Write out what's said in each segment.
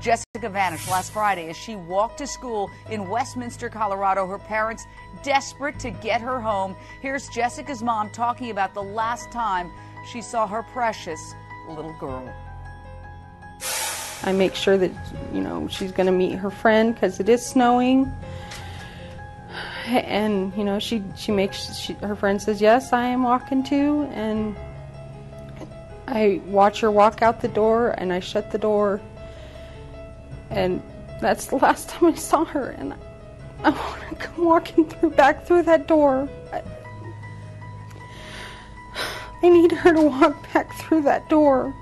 Jessica vanished last Friday as she walked to school in Westminster, Colorado. Her parents desperate to get her home. Here's Jessica's mom talking about the last time she saw her precious little girl. I make sure that, she's going to meet her friend because it is snowing. And, her friend says, yes, I am walking too. And I watch her walk out the door and I shut the door. And that's the last time I saw her. And I want to come walking back through that door. I need her to walk back through that door.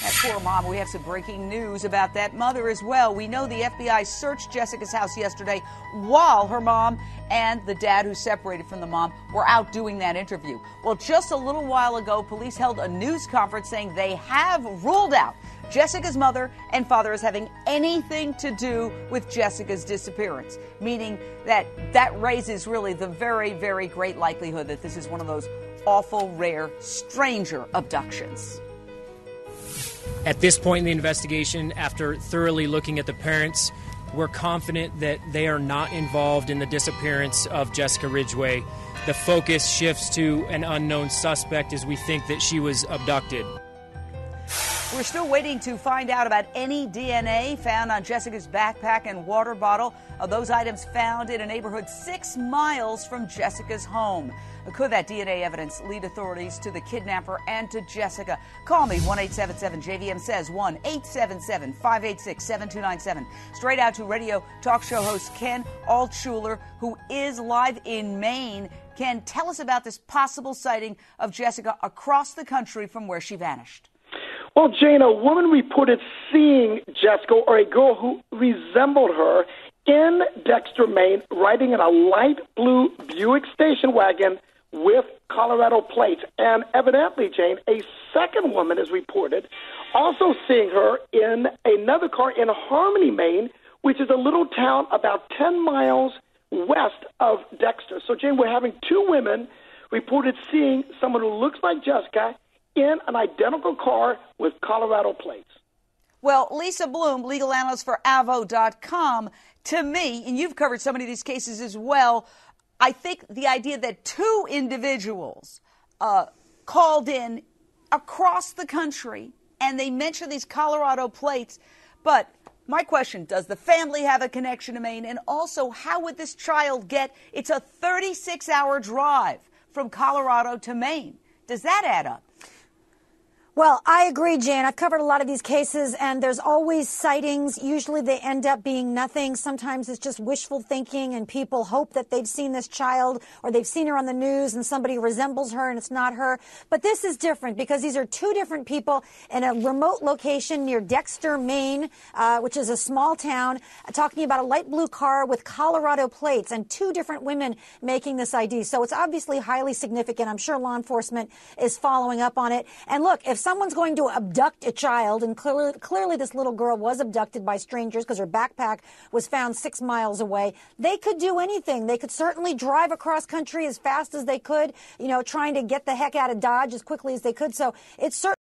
That poor mom. We have some breaking news about that mother as well. We know the FBI searched Jessica's house yesterday while her mom and the dad who separated from the mom were out doing that interview. Well, just a little while ago, police held a news conference saying they have ruled out Jessica's mother and father as having anything to do with Jessica's disappearance, meaning that raises really the very, very great likelihood that this is one of those awful, rare, stranger abductions. At this point in the investigation, after thoroughly looking at the parents, we're confident that they are not involved in the disappearance of Jessica Ridgeway. The focus shifts to an unknown suspect as we think that she was abducted. We're still waiting to find out about any DNA found on Jessica's backpack and water bottle. Those items found in a neighborhood 6 miles from Jessica's home. Could that DNA evidence lead authorities to the kidnapper and to Jessica? Call me, 1-877-JVM says, 1-877-586-7297. Straight out to radio talk show host Ken Altshuler, who is live in Maine. Ken, tell us about this possible sighting of Jessica across the country from where she vanished. Well, Jane, a woman reported seeing Jessica, or a girl who resembled her, in Dexter, Maine, riding in a light blue Buick station wagon with Colorado plates. And evidently, Jane, a second woman is reported also seeing her in another car in Harmony, Maine, which is a little town about 10 miles west of Dexter. So, Jane, we're having 2 women reported seeing someone who looks like Jessica in an identical car with Colorado plates. Well, Lisa Bloom, legal analyst for Avo.com, to me, and you've covered so many of these cases as well, I think the idea that 2 individuals called in across the country and they mention these Colorado plates. But my question, does the family have a connection to Maine? And also, how would this child get? It's a 36-hour drive from Colorado to Maine. Does that add up? Well, I agree, Jan. I've covered a lot of these cases, and there's always sightings. Usually they end up being nothing. Sometimes it's just wishful thinking, and people hope that they've seen this child or they've seen her on the news and somebody resembles her and it's not her. But this is different because these are 2 different people in a remote location near Dexter, Maine, which is a small town, talking about a light blue car with Colorado plates and 2 different women making this ID. So it's obviously highly significant. I'm sure law enforcement is following up on it. And look, if someone's going to abduct a child, and clearly this little girl was abducted by strangers because her backpack was found 6 miles away, they could do anything. They could certainly drive across country as fast as they could, trying to get the heck out of Dodge as quickly as they could. So it's certainly